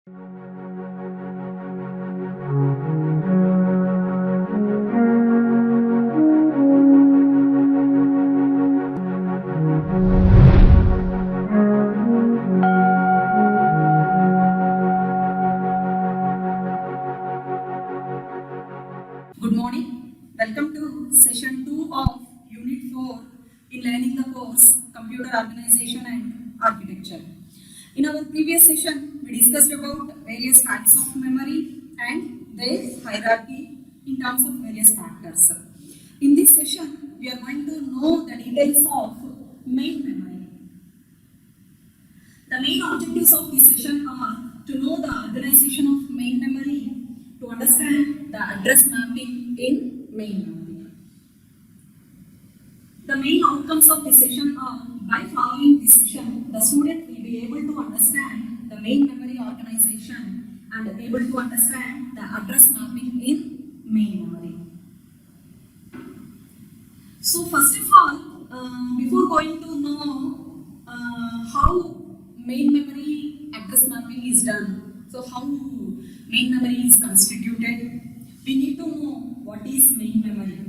Good morning. Welcome to session 2 of Unit 4 in learning the course Computer Organization and Architecture. In our previous session, we discussed about various types of memory and their hierarchy in terms of various factors. In this session, we are going to know the details of main memory. The main objectives of this session are to know the organization of main memory, to understand the address mapping in main memory. The main outcomes of this session are, by following this session, the student will be able to understand the main memory organization and able to understand the address mapping in main memory. So first of all, before going to know how main memory address mapping is done, so how main memory is constituted, we need to know what is main memory.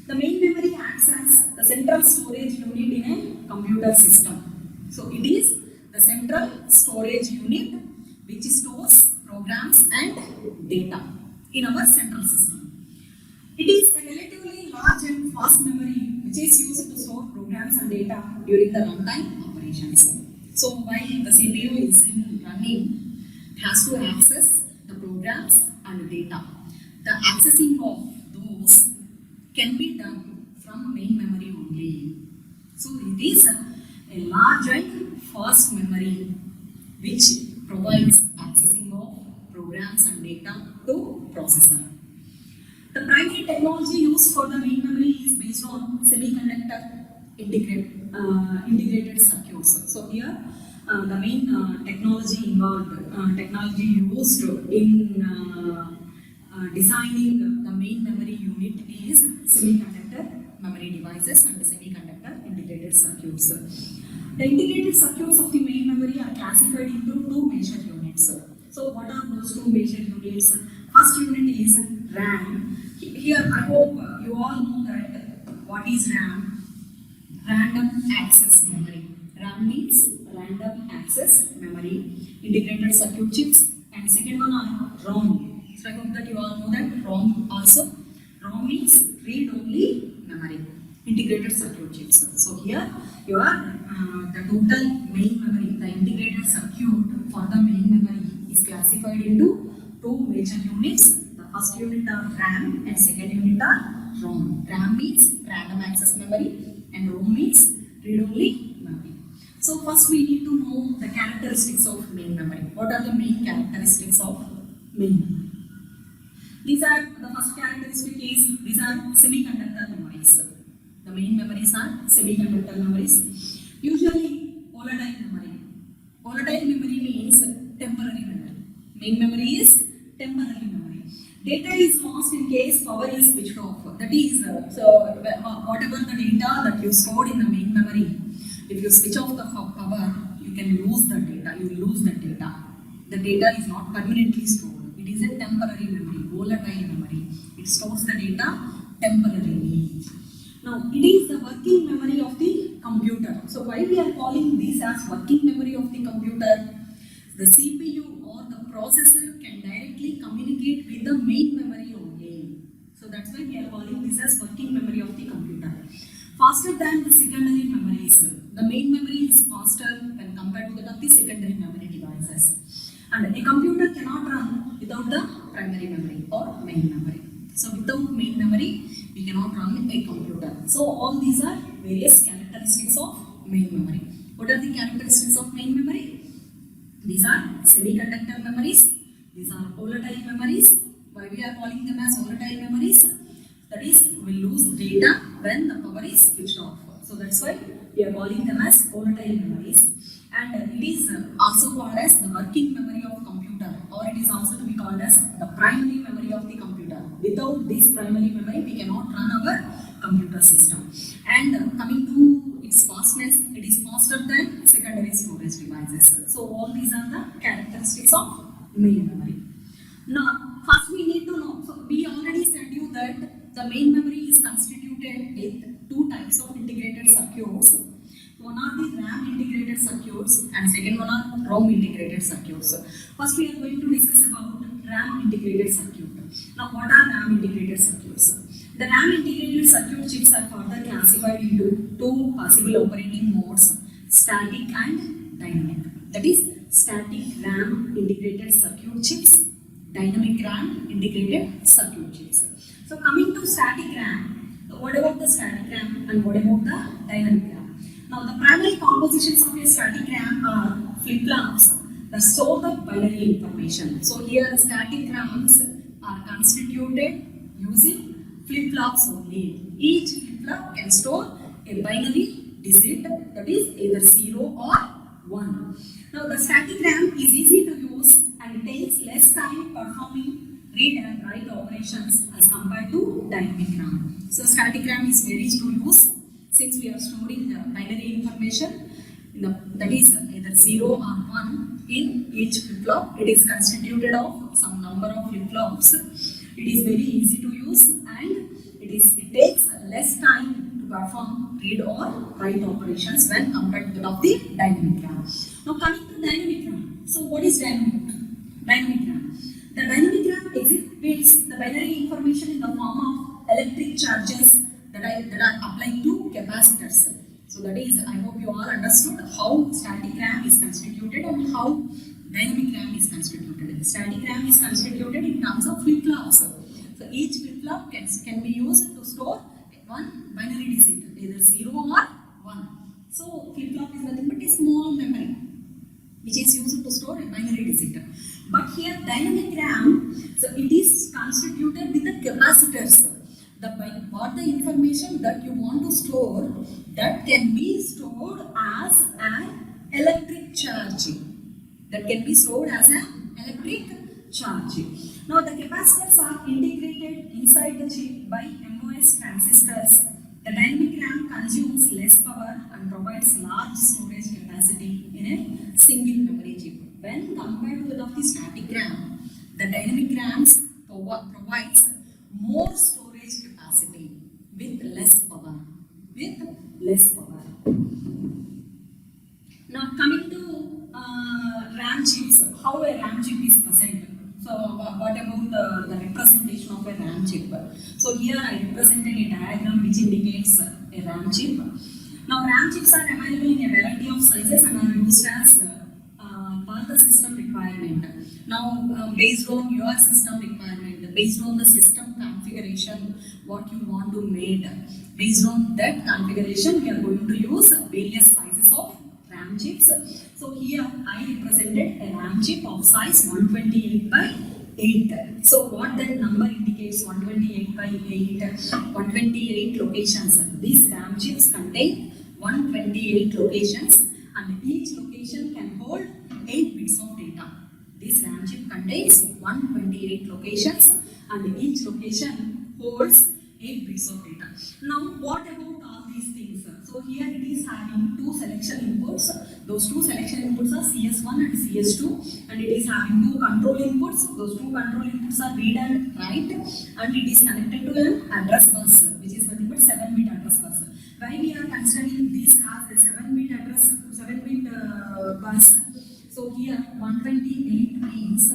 The main memory acts as the central storage unit in a computer system. So it is the central storage unit which stores programs and data in our central system. It is a relatively large and fast memory which is used to store programs and data during the runtime operations. So while the CPU is running, it has to access the programs and data. The accessing of those can be done from main memory only. So it is a large and fast memory which provides accessing of programs and data to processor. The primary technology used for the main memory is based on semiconductor integrated circuits. So here the main technology involved, technology used in designing the main memory unit is semiconductor memory devices and semiconductor integrated circuits. The integrated circuits of the main memory are classified into two major units. So what are those two major units? First unit is RAM. Here I hope you all know that what is RAM? Random access memory. RAM means random access memory. Integrated circuit chips, and second one are ROM. So I hope that you all know that ROM also. ROM means read-only memory. Integrated circuit chips. So here you are the total main memory, the integrated circuit for the main memory is classified into two major units. The first unit are RAM and second unit are ROM. RAM means random access memory and ROM means read-only memory. So first we need to know the characteristics of main memory. What are the main characteristics of main memory? These are, the first characteristic is, these are semiconductor memories. The main memories are semiconductor memories. Usually volatile memory. Volatile memory means temporary memory. Main memory is temporary memory. Data is lost in case power is switched off. That is, whatever the data that you stored in the main memory, if you switch off the power, you can lose the data. You lose the data. The data is not permanently stored. It is a temporary memory, volatile memory. It stores the data temporarily. Now, it is the working memory of the computer. So, why we are calling this as working memory of the computer? The CPU or the processor can directly communicate with the main memory only. So, that's why we are calling this as working memory of the computer. Faster than the secondary memories. The main memory is faster when compared to that of the secondary memory devices. And a computer cannot run without the primary memory or main memory. So without main memory, we cannot run a computer. So all these are various characteristics of main memory. What are the characteristics of main memory? These are semiconductor memories. These are volatile memories. Why we are calling them as volatile memories? That is, we lose data when the power is switched off. So that's why we are calling them as volatile memories. And it is also called as the working memory of computer, or it is also to be called as the primary memory of the computer. Without this primary memory, we cannot run our computer system. And coming to its fastness, it is faster than secondary storage devices. So all these are the characteristics of main memory. Now, first we need to know, so we already said you that the main memory is constituted with two types of integrated circuits. One are the RAM integrated circuits and second one are ROM integrated circuits. First we are going to discuss about RAM integrated circuit. Now what are RAM integrated circuits? The RAM integrated circuit chips are further classified into two possible operating modes, static and dynamic. That is static RAM integrated circuit chips, dynamic RAM integrated circuit chips. So coming to static RAM, what about the static RAM and what about the dynamic RAM? Now the primary compositions of a static RAM are flip-flops that store the binary information. So here static RAMs are constituted using flip-flops only. Each flip-flop can store a binary digit, that is either 0 or 1. Now the static RAM is easy to use and takes less time performing read and write operations as compared to dynamic RAM. So static RAM is very easy to use since we are storing the binary information that is either 0 or 1 in each flip-flop. It is constituted of some number of flip-flops. It is very easy to use and it takes less time to perform read or write operations when compared to that of the dynamic RAM. Now coming to dynamic RAM. So what is dynamic RAM? The dynamic RAM exhibits the binary information in the form of electric charges that are applied to capacitors. So that is, I hope you all understood how static RAM is constituted and how dynamic RAM is constituted. Static RAM is constituted in terms of flip-flops. So each flip-flop can be used to store one binary digit, either 0 or 1. So flip-flop is nothing but a small memory which is used to store a binary digit. But here dynamic RAM, so it is constituted with the capacitors. What the information that you want to store, that can be stored as an electric charge. That can be stored as an electric charge. Now the capacitors are integrated inside the chip by MOS transistors. The dynamic RAM consumes less power and provides large storage capacity in a single memory chip. When compared to that of the static RAM, the dynamic RAMs provides more storage capacity with less power. Now coming to RAM chips, how a RAM chip is present. So what about the representation of a RAM chip? So here I represented a diagram which indicates a RAM chip. Now RAM chips are available in a variety of sizes and are used as per the system requirement. Now based on your system requirement, based on the system configuration, what you want to make, based on that configuration we are going to use various sizes of RAM chips. So here I represented a RAM chip of size 128 by 8. So what that number indicates, 128 by 8, 128 locations. These RAM chips contain 128 locations and each location can hold 8 bits of data. This RAM chip contains 128 locations and each location holds 8 bits of data. Now what about all these things? So here it is having two selection inputs. Those two selection inputs are CS1 and CS2 and it is having two control inputs. Those two control inputs are read and write and it is connected to an address bus which is nothing but 7-bit address bus. Why we are considering this as a 7-bit bus? So here 128 means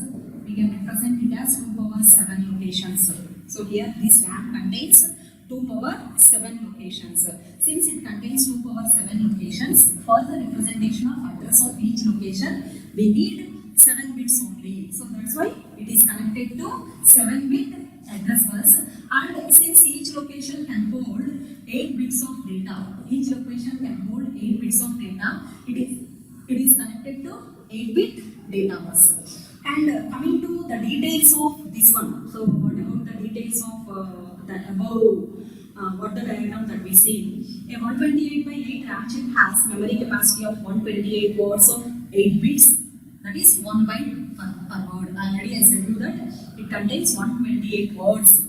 we can represent it as 2 power 7 locations. So here this RAM contains 2 power 7 locations. Since it contains 2 power 7 locations, for the representation of address of each location, we need 7 bits only. So that's why it is connected to 7-bit address bus. And since each location can hold 8 bits of data, each location can hold 8 bits of data, it is connected to 8-bit data bus. And coming to the details of this one, so what about the details of the above, what the diagram that we see? A 128 by 8 RAM chip has memory capacity of 128 words of 8 bits, that is 1 byte per word. Already I said you that it contains 128 words.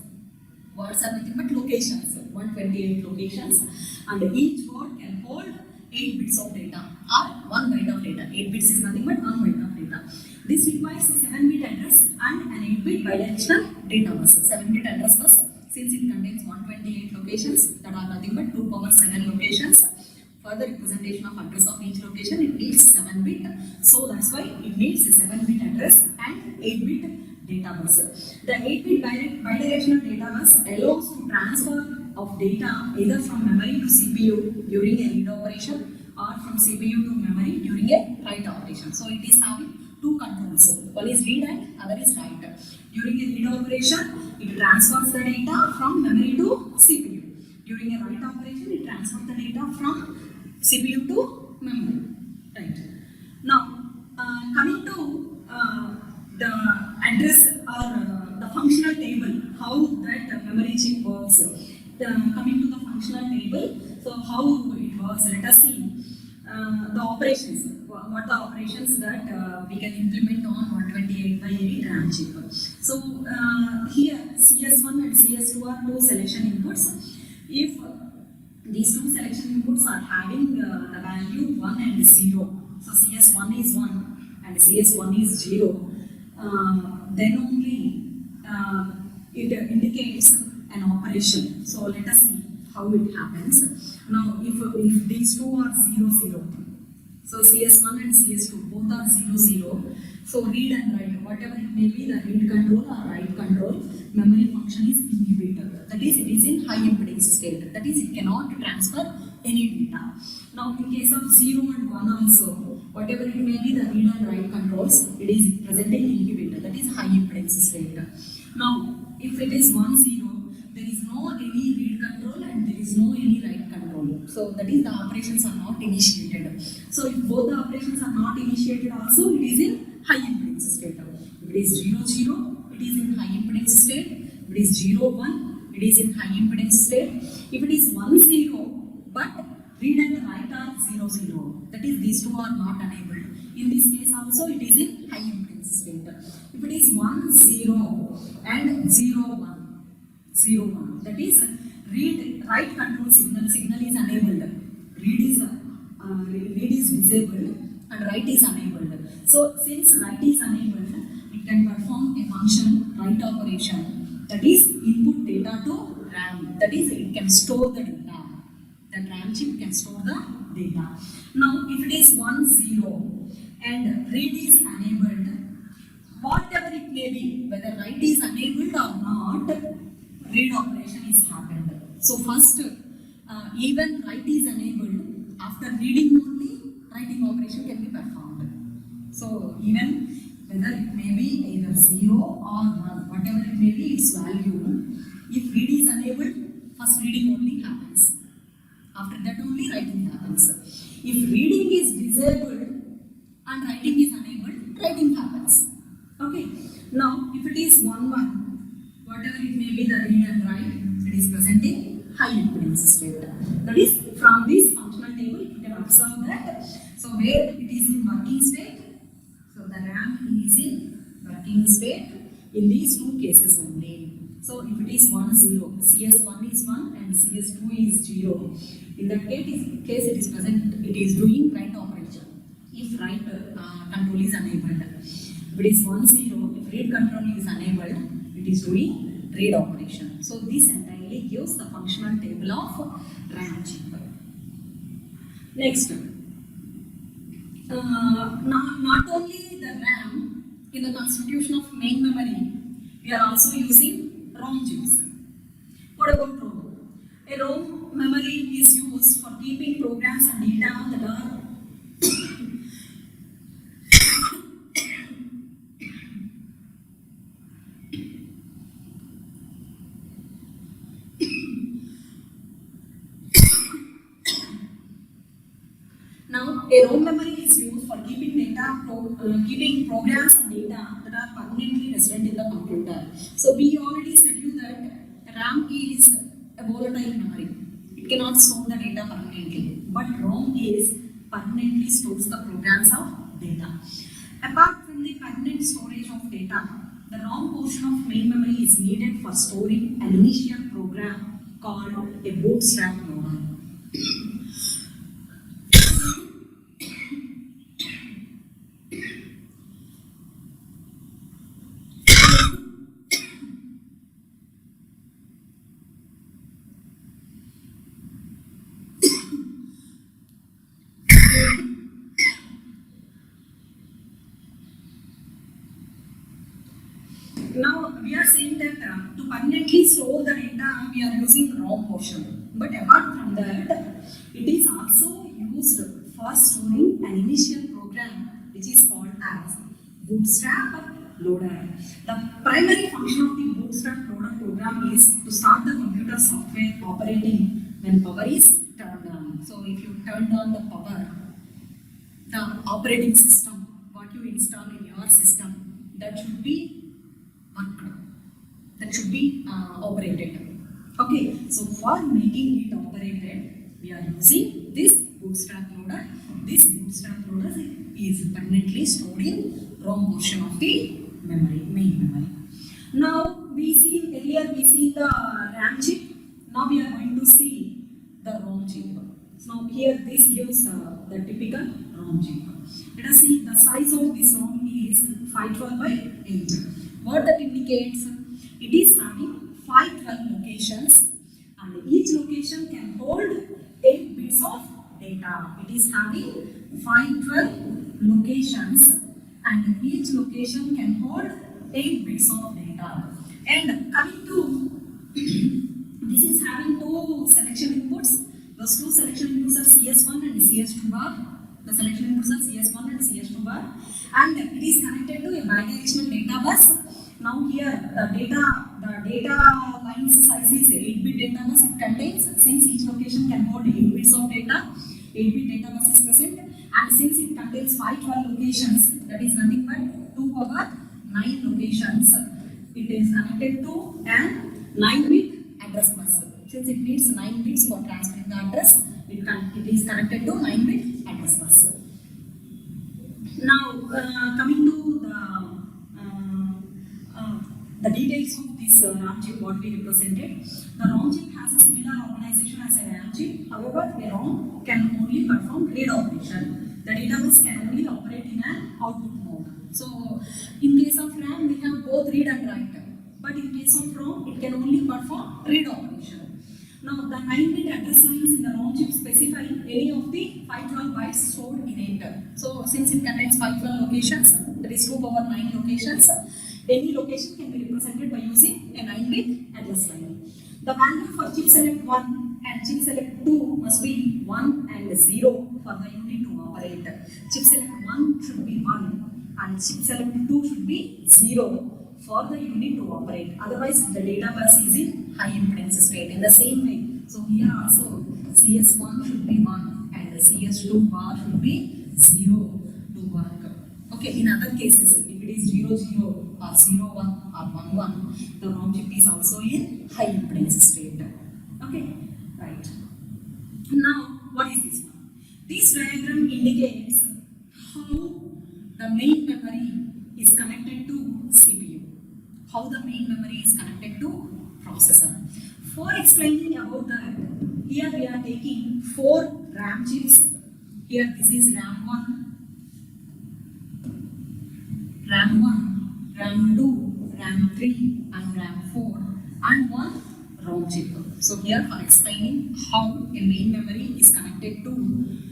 Words are nothing but locations, 128 locations, and each word can hold 8 bits of data or 1 byte of data. 8 bits is nothing but 1 byte of data. data. This requires a 7-bit address and an 8-bit bidirectional data bus. 7-bit address bus, since it contains 128 locations that are nothing but 2 power 7 locations. For the representation of address of each location, it needs 7-bit. So that's why it needs a 7-bit address and 8-bit data bus. The 8-bit bidirectional data bus allows to transfer of data either from memory to CPU during a read operation or from CPU to memory during a write operation. So it is having two controls. One is read and other is write. During a read operation, it transfers the data from memory to CPU. During a write operation, it transfers the data from CPU to memory. Right. Now, coming to the address or the functional table, how that memory chip works. Coming to the functional table, so how it works, let us see the operations, what the operations that we can implement on 128/8 RAM chip. So here CS1 and CS2 are two selection inputs. If these two selection inputs are having the value 1 and 0, so CS1 is 1 and CS1 is 0, then only it indicates an operation. So let us see how it happens. Now if these two are 0, 0, so CS1 and CS2 both are 0, 0, so read and write, whatever it may be, the read control or write control, memory function is inhibited. That is, it is in high impedance state. That is, it cannot transfer any data. Now in case of 0 and 1 also, whatever it may be, the read and write controls, it is presenting inhibitor. That is high impedance state. Now if it is 1, 0, there is no any read control and there is no any write control. So that is, the operations are not initiated. So if both the operations are not initiated also, it is in high impedance state. If it is 0, 0, it is in high impedance state. If it is 0, 1, it is in high impedance state. If it is 1, 0, but read and write are 0, 0, that is, these two are not enabled. In this case also, it is in high impedance state. If it is 1, 0 and 0, 1, 0, 1, that is, write control signal is enabled. Read is disabled and write is enabled. So since write is enabled, it can perform a function write operation, that is, input data to RAM. That is, it can store the data. The RAM chip can store the data. Now if it is 1, 0 and read is enabled, whatever it may be, whether write is enabled or not, read operation is happened. So first, even write is enabled, after reading only, writing operation can be performed. So even whether it may be either 0 or 1, whatever it may be its value, if read is enabled, first reading only happens. After that only writing happens. If reading is disabled and writing is enabled, writing happens. Okay. Now if it is 1, 1, whatever it may be, the read and write, it is presenting high impedance state. That is, from this functional table you can observe that. So where it is in working state, so the RAM is in working state in these two cases only. So if it is 1, 0, CS1 is 1 and CS2 is 0, in that case it is present, it is doing write operation. If write control is enabled. If it is 1, 0, if read control is enabled, it is doing read operation. So this entirely gives the functional table of RAM chip. Next, not only the RAM, in the constitution of main memory, we are also using ROM chips. What about ROM? A ROM memory is used for keeping programs and data that are Now, a ROM memory is used for keeping keeping programs and data that are permanently resident in the computer. So we already said you that RAM is a volatile memory. It cannot store the data permanently. But ROM is permanently stores the programs of data. Apart from the permanent storage of data, the ROM portion of main memory is needed for storing an initial program called a bootstrap loader. Now we are saying that to permanently store the data, we are using ROM portion. But apart from that, it is also used for storing an initial program which is called as Bootstrap Loader. The primary function of the Bootstrap Loader program is to start the computer software operating when power is turned on. So if you turn on the power, the operating system, what you install in your system, that should be worked, that should be operated. Okay, so for making it operated, we are using this Bootstrap Loader. This Bootstrap Loader is permanently stored in ROM portion of the memory, main memory. Now we see earlier we see the RAM chip. Now we are going to see the ROM chip. So here this gives the typical ROM chip. Let us see the size of this ROM is 512 by 8. What that indicates? It is having 512 locations and each location can hold 8 bits of data. It is having 512 locations and each location can hold 8 bits of data. And coming to this is having two selection inputs. Those two selection inputs are CS1 and CS2 bar. The selection inputs are CS1 and CS2 bar, and it is connected to a bidirectional data bus. Now here the data lines size is 8-bit data bus. It contains, since each location can hold 8 bits of data, 8-bit data bus is present, and since it contains 512 locations, that is nothing but 2 power 9 locations, it is connected to an 9-bit address bus. Since it needs 9 bits for transferring the address, it is connected to 9-bit address bus. Now coming to the details of this RAM chip, what we represented. The ROM chip has a similar organization as a RAM chip. However, a ROM can only perform read operation. The data bus can only operate in an output mode. So, in case of RAM, we have both read and write. But in case of ROM, it can only perform read operation. Now, the 9-bit address lines in the ROM chip specify any of the 512 bytes stored in it. So, since it contains 512 locations, that is 2 power 9 locations, any location can be represented by using a 9-bit address line. The value for chip select 1 and chip select 2 must be 1 and 0 for the unit to operate. Chip select 1 should be 1 and chip select 2 should be 0 for the unit to operate. Otherwise, the data bus is in high impedance state. In the same way, so here also CS1 should be 1 and the CS2 bar should be 0 to work. Okay, in other cases, if it is 0, 0 or 0, 1 or 1, 1, the ROM chip is also in high impedance state. Okay, right. Now, what is this one? This diagram indicates how the main memory is connected to CPU. How the main memory is connected to processor. For explaining about that, here we are taking 4 RAM chips. Here this is RAM 1, RAM 1, RAM 2, RAM 3 and RAM 4 and one ROM chip. So here for explaining how a main memory is connected to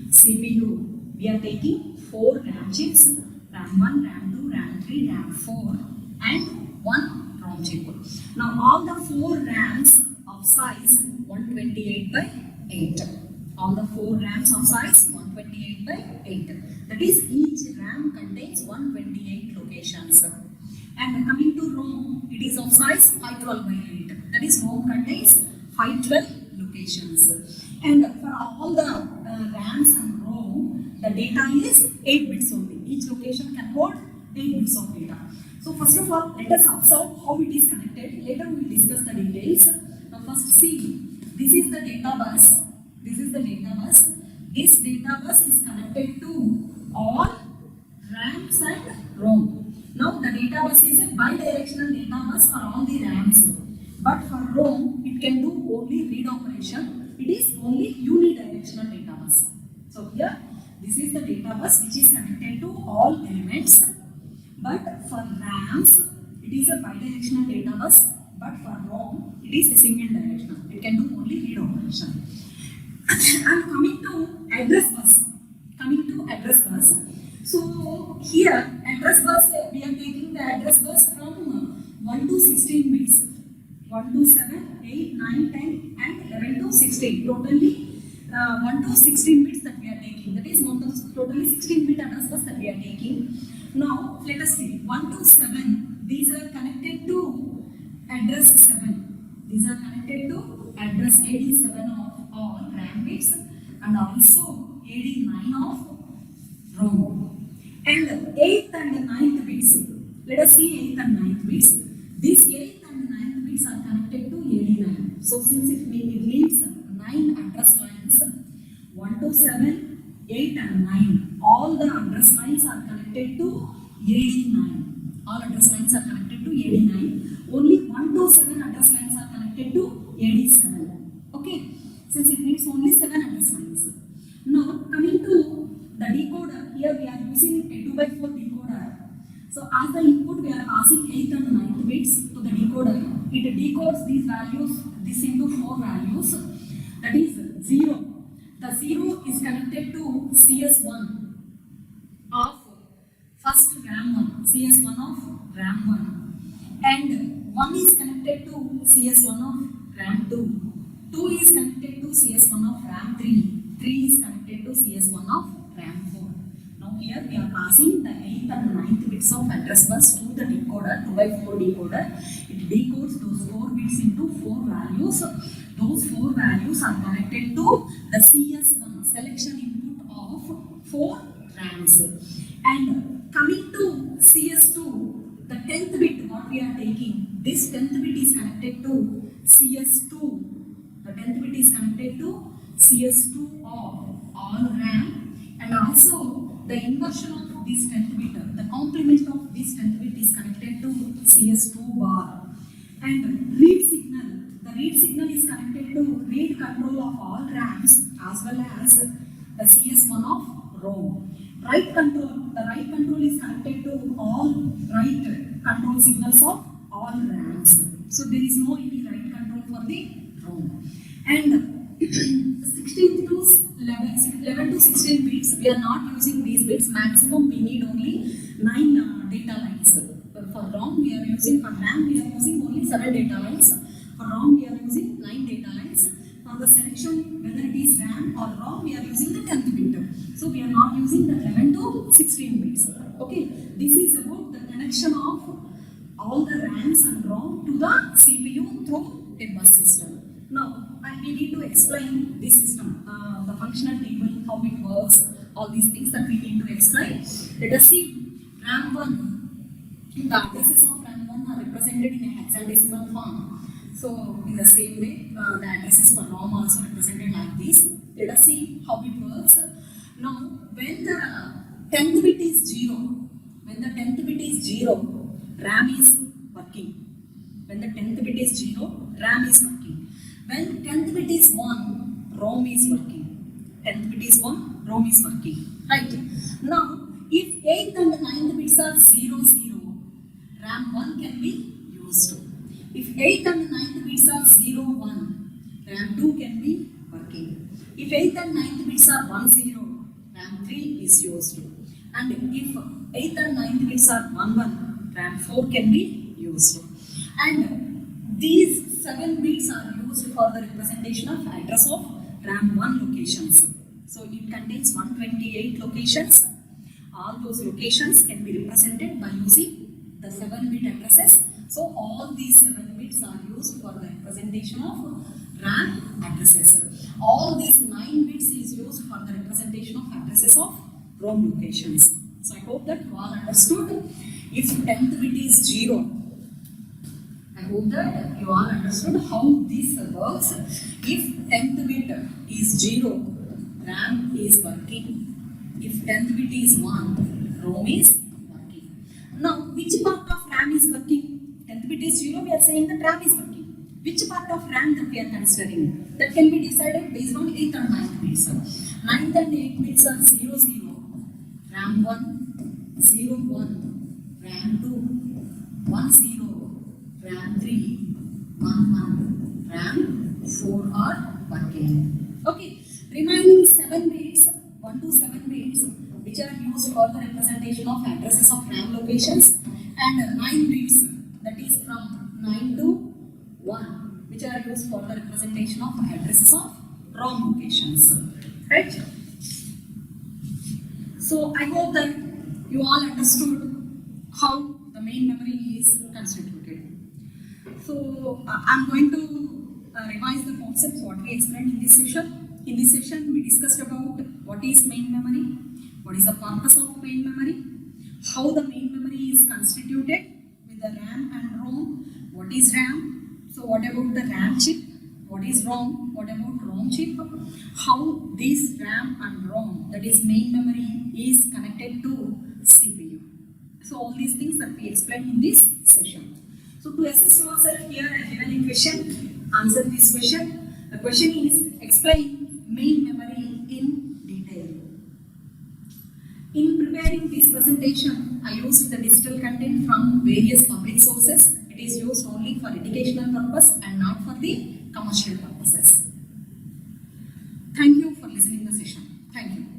CPU, we are taking 4 RAM chips, RAM 1, RAM 2, RAM 3, RAM 4 and one ROM chip. Now all the 4 RAMs of size 128 by 8. All the 4 RAMs of size 128 by 8. That is, each RAM contains 128 locations. And coming to ROM, it is of size 512 by 8. That is, ROM contains 512 locations. And for all the RAMs and ROM, the data is 8 bits only. Each location can hold 8 bits of data. So first of all, let us observe how it is connected. Later we will discuss the details. Now first see, this is the data bus. This is the data bus. This data bus is connected to all RAMs and ROM. Now the data bus is a bidirectional data bus for all the RAMs. But for ROM, it can do only read operation. It is only unidirectional data bus. So here, this is the data bus which is connected to all elements. But for RAMs, it is a bidirectional data bus. But for ROM, it is a single directional. It can do only read operation. And coming to address bus. So here, address bus, we are taking the address bus from 1 to 16 bits. 1 to 7, 8, 9, 10 and 11 to 16. Totally 1 to 16 bits that we are taking. That is totally 16 bit address bus that we are taking. Now let us see. 1 to 7. These are connected to address 7. These are connected to address 87 of all RAM bits and also 89 of ROM. And 8th and 9th bits. Let us see 8th and 9th bits. These 8th and 9th bits are connected to 89. So since it means 9 address lines, 1 to 7, 8 and 9, all the address lines are connected to 89. All address lines are connected to 89. Only 1 to 7 address lines are connected to 87. Okay, since it needs only 7 address lines. Now coming to the decoder, here we are using a 2x4 decoder. So as the input we are passing 8th and 9th bits to the decoder. It decodes these values, this into 4 values. That is 0. The 0 is connected to CS1 of first RAM 1, CS1 of RAM 1. And 1 is connected to CS1 of RAM 2. 2 is connected to CS1 of RAM 3. 3 is connected to CS1 of RAM 4. Now here we are passing the 8th and 9th bits of address bus to the decoder, 2x4 decoder. It decodes those 4 bits into 4 values. Those 4 values are connected to the CS1 selection input of 4 RAMs. And coming to CS2, the 10th bit what we are taking, this 10th bit is connected to CS2. The 10th bit is connected to CS2 of all RAM, and also the inversion of this 10th bit, the complement of this 10th bit is connected to CS2 bar. And read signal, the read signal is connected to read control of all RAMs as well as the CS1 of ROM. Write control, the write control is connected to all write control signals of all RAMs. So there is no any write control for the ROM. And 16 to 11 to 16 bits, we are not using these bits. Maximum we need only 9 data lines. For ROM we are using, for RAM we are using only 7 data lines. For ROM we are using 9 data lines. For the selection, whether it is RAM or ROM, we are using the 10th bit. So we are not using the 11 to 16 bits. Okay, this is about the connection of all the RAMs and ROM to the CPU through a bus system. Now, we need to explain this system, the functional table, how it works, all these things that we need to explain. Let us see RAM 1. The addresses of RAM 1 are represented in a hexadecimal form. So, in the same way, the addresses for ROM also represented like this. Let us see how it works. Now, when the 10th bit is 0, RAM is working. When the 10th bit is 0, RAM is working. When 10th bit is 1, ROM is working. 10th bit is 1, ROM is working. Right. Now, if 8th and 9th bits are 0, 0, RAM 1 can be used. If 8th and 9th bits are 0, 1, RAM 2 can be working. If 8th and 9th bits are 1, 0, RAM 3 is used. And if 8th and 9th bits are 1, 1, RAM 4 can be used. And these 7 bits are used for the representation of address of RAM 1 locations. So it contains 128 locations. All those locations can be represented by using the 7-bit addresses. So all these 7 bits are used for the representation of RAM addresses. All these 9 bits is used for the representation of addresses of ROM locations. So I hope that you all understood. If 10th bit is 0, I hope that you all understood how this works. If 10th bit is 0, RAM is working. If 10th bit is 1, ROM is working. Now, which part of RAM is working? 10th bit is 0, we are saying that RAM is working. Which part of RAM that we are considering? That can be decided based on 8th and 9th bits. 9th and 8th bits are 0, 0. RAM 1, 0, 1. RAM 2, 1, 0. RAM 3, 1, 1. RAM 4 are working. Okay. Remaining 7 bits, 1 to 7 bits, which are used for the representation of addresses of RAM locations, and 9 bits, that is from 9 to 1, which are used for the representation of addresses of ROM locations. Right? So I hope that you all understood how the main memory is constituted. So I'm going to revise the concepts what we explained in this session. In this session, we discussed about what is main memory, what is the purpose of main memory, how the main memory is constituted with the RAM and ROM, what is RAM, so what about the RAM chip, what is ROM, what about ROM chip, how this RAM and ROM, that is main memory, is connected to CPU. So all these things that we explained in this session. So to assess yourself here, I given a question, answer this question. The question is, explain main memory in detail. In preparing this presentation, I used the digital content from various public sources. It is used only for educational purpose and not for the commercial purposes. Thank you for listening to the session. Thank you.